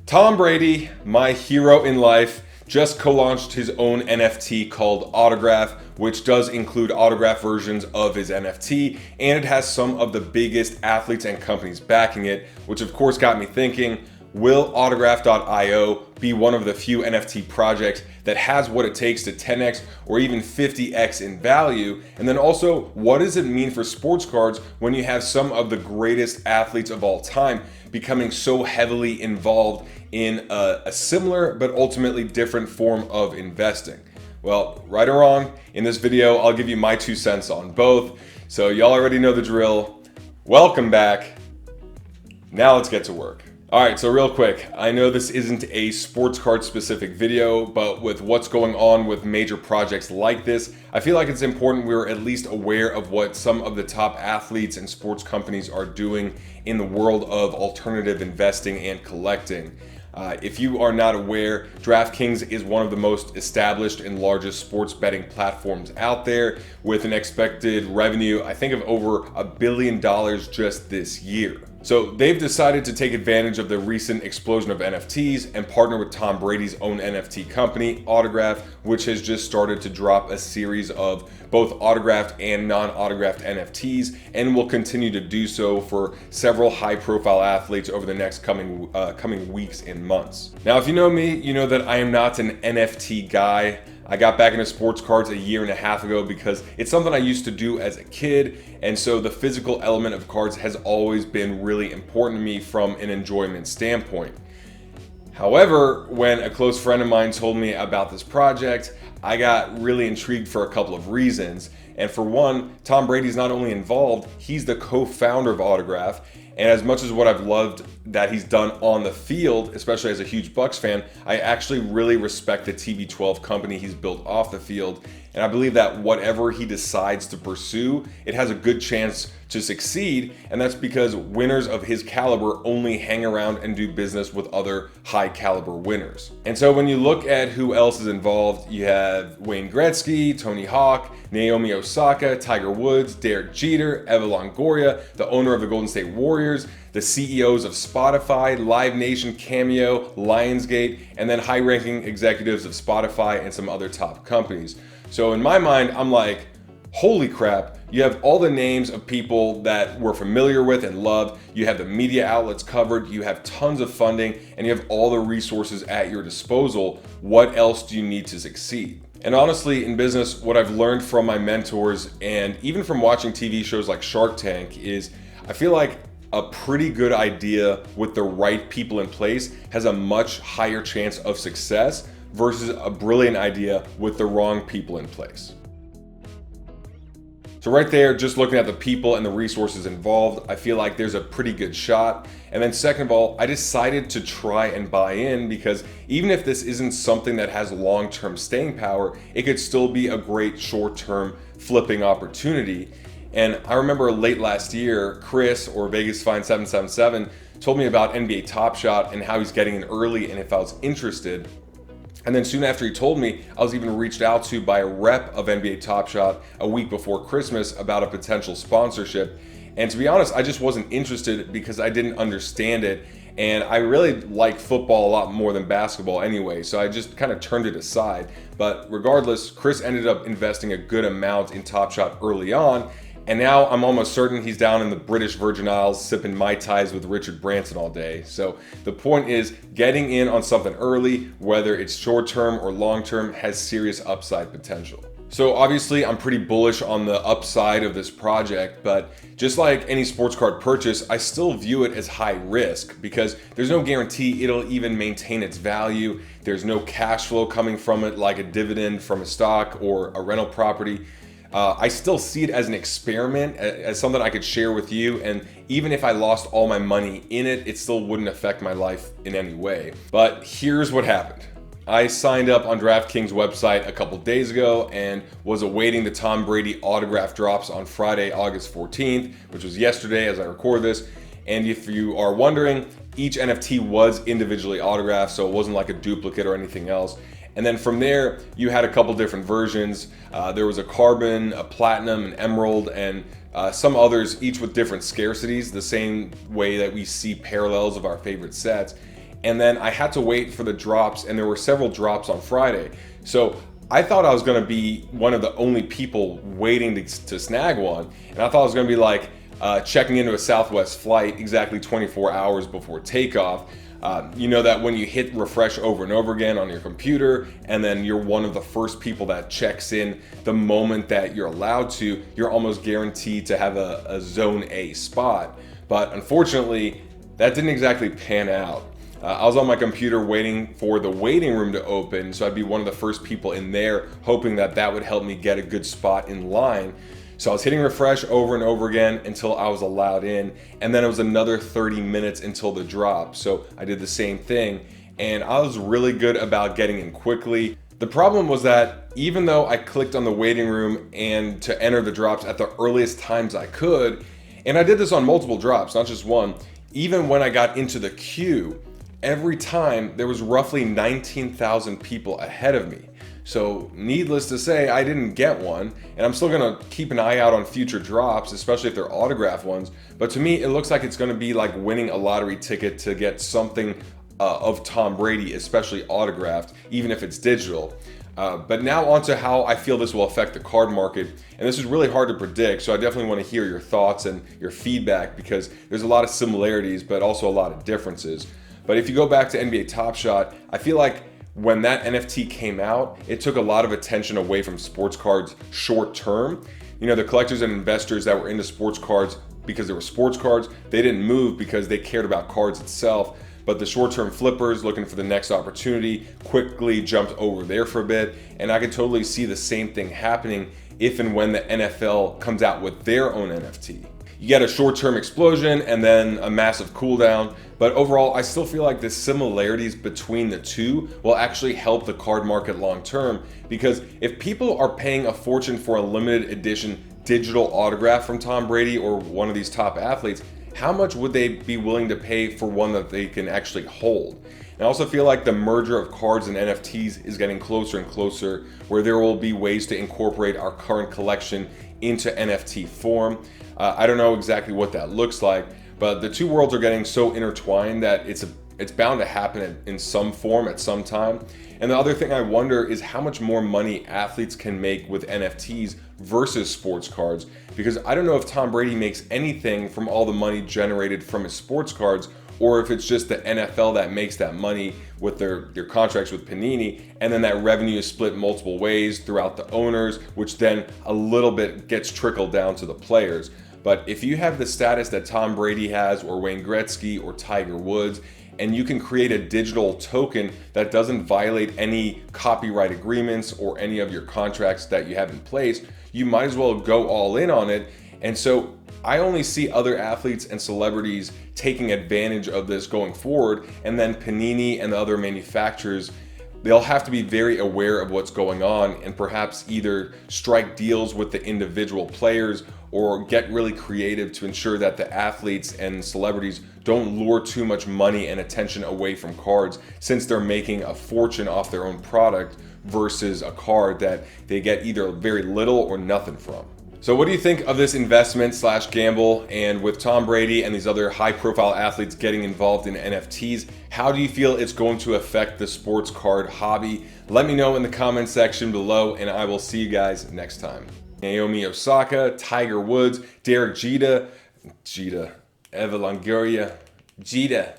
Tom Brady, my hero in life, just co-launched his own NFT called Autograph, which does include autograph versions of his NFT, and it has some of the biggest athletes and companies backing it, which of course got me thinking, will Autograph.io be one of the few NFT projects that has what it takes to 10x or even 50x in value? And then also, what does it mean for sports cards when you have some of the greatest athletes of all time becoming so heavily involved in a similar but ultimately different form of investing? Well, right or wrong, in this video, I'll give you my 2 cents on both. So y'all already know the drill. Welcome back. Now let's get to work. All right, so real quick, I know this isn't a sports card specific video, but with what's going on with major projects like this, I feel like it's important we're at least aware of what some of the top athletes and sports companies are doing in the world of alternative investing and collecting. If you are not aware, DraftKings is one of the most established and largest sports betting platforms out there, with an expected revenue, I think, of over $1 billion just this year. So they've decided to take advantage of the recent explosion of NFTs and partner with Tom Brady's own NFT company, Autograph, which has just started to drop a series of both autographed and non-autographed NFTs, and will continue to do so for several high-profile athletes over the next coming weeks and months. Now, if you know me, you know that I am not an NFT guy. I got back into sports cards 1.5 years ago because it's something I used to do as a kid, and so the physical element of cards has always been really important to me from an enjoyment standpoint. However, when a close friend of mine told me about this project, I got really intrigued for a couple of reasons. And for one, Tom Brady's not only involved, he's the co-founder of Autograph. And as much as what I've loved that he's done on the field, especially as a huge Bucks fan, I actually really respect the TB12 company he's built off the field. And I believe that whatever he decides to pursue, it has a good chance to succeed. And that's because winners of his caliber only hang around and do business with other high caliber winners. And so when you look at who else is involved, you have Wayne Gretzky, Tony Hawk, Naomi Osaka, Tiger Woods, Derek Jeter, Eva Longoria, the owner of the Golden State Warriors, the CEOs of Spotify, Live Nation, Cameo, Lionsgate, and then high-ranking executives of Spotify and some other top companies. So in my mind, I'm like, holy crap, you have all the names of people that we're familiar with and love, you have the media outlets covered, you have tons of funding, and you have all the resources at your disposal. What else do you need to succeed? And honestly, in business, what I've learned from my mentors and even from watching TV shows like Shark Tank is I feel like a pretty good idea with the right people in place has a much higher chance of success versus a brilliant idea with the wrong people in place. So right there, just looking at the people and the resources involved, I feel like there's a pretty good shot. And then second of all, I decided to try and buy in because even if this isn't something that has long-term staying power, it could still be a great short-term flipping opportunity. And I remember late last year, Chris, or Vegas Fine 777, told me about NBA Top Shot and how he's getting in early and if I was interested. And then soon after he told me, I was even reached out to by a rep of NBA Top Shot a week before Christmas about a potential sponsorship. And to be honest, I just wasn't interested because I didn't understand it. And I really like football a lot more than basketball anyway, so I just kind of turned it aside. But regardless, Chris ended up investing a good amount in Top Shot early on. And now I'm almost certain he's down in the British Virgin Isles sipping Mai Tais with Richard Branson all day. So the point is, getting in on something early, whether it's short term or long term, has serious upside potential. So obviously I'm pretty bullish on the upside of this project, but just like any sports card purchase, I still view it as high risk because there's no guarantee it'll even maintain its value. There's no cash flow coming from it like a dividend from a stock or a rental property. I still see it as an experiment, as something I could share with you, and even if I lost all my money in it, it still wouldn't affect my life in any way. But here's what happened. I signed up on DraftKings website a couple days ago and was awaiting the Tom Brady autograph drops on Friday, August 14th, which was yesterday as I record this. And if you are wondering, each NFT was individually autographed, so it wasn't like a duplicate or anything else. And then from there, you had a couple different versions. There was a carbon, a platinum, an emerald, and some others, each with different scarcities, the same way that we see parallels of our favorite sets. and then I had to wait for the drops, and there were several drops on Friday. So I thought I was going to be one of the only people waiting to snag one, and I thought I was going to be like checking into a Southwest flight exactly 24 hours before takeoff. You know that when you hit refresh over and over again on your computer, and then you're one of the first people that checks in the moment that you're allowed to, you're almost guaranteed to have a Zone A spot. But unfortunately, that didn't exactly pan out. I was on my computer waiting for the waiting room to open, so I'd be one of the first people in there, hoping that that would help me get a good spot in line. So I was hitting refresh over and over again until I was allowed in, and then it was another 30 minutes until the drop. So I did the same thing, and I was really good about getting in quickly. The problem was that even though I clicked on the waiting room and to enter the drops at the earliest times I could, and I did this on multiple drops, not just one, even when I got into the queue, every time there was roughly 19,000 people ahead of me. So needless to say, I didn't get one, and I'm still gonna keep an eye out on future drops, especially if they're autographed ones. But to me, it looks like it's gonna be like winning a lottery ticket to get something of Tom Brady, especially autographed, even if it's digital. But now on to how I feel this will affect the card market. And this is really hard to predict, so I definitely want to hear your thoughts and your feedback, because there's a lot of similarities, but also a lot of differences. But if you go back to NBA Top Shot, I feel like when that NFT came out, it took a lot of attention away from sports cards short term. You know, the collectors and investors that were into sports cards because they were sports cards, they didn't move because they cared about cards itself. But the short-term flippers looking for the next opportunity quickly jumped over there for a bit. And I could totally see the same thing happening if and when the NFL comes out with their own NFT. You get a short-term explosion and then a massive cooldown. But overall, I still feel like the similarities between the two will actually help the card market long term, because if people are paying a fortune for a limited edition digital autograph from Tom Brady or one of these top athletes, how much would they be willing to pay for one that they can actually hold? And I also feel like the merger of cards and NFTs is getting closer and closer, where there will be ways to incorporate our current collection into NFT form. I don't know exactly what that looks like, but the two worlds are getting so intertwined that it's bound to happen in some form at some time. And the other thing I wonder is how much more money athletes can make with NFTs versus sports cards, because I don't know if Tom Brady makes anything from all the money generated from his sports cards, or if it's just the NFL that makes that money with their contracts with Panini, and then that revenue is split multiple ways throughout the owners, which then a little bit gets trickled down to the players. But if you have the status that Tom Brady has, or Wayne Gretzky, or Tiger Woods, and you can create a digital token that doesn't violate any copyright agreements or any of your contracts that you have in place, you might as well go all in on it. And so I only see other athletes and celebrities taking advantage of this going forward, and then Panini and the other manufacturers, they'll have to be very aware of what's going on and perhaps either strike deals with the individual players or get really creative to ensure that the athletes and celebrities don't lure too much money and attention away from cards, since they're making a fortune off their own product versus a card that they get either very little or nothing from. So what do you think of this investment / gamble? And with Tom Brady and these other high profile athletes getting involved in NFTs, how do you feel it's going to affect the sports card hobby? Let me know in the comment section below, and I will see you guys next time. Naomi Osaka, Tiger Woods, Derek Jeter, Eva Longoria, Jeter.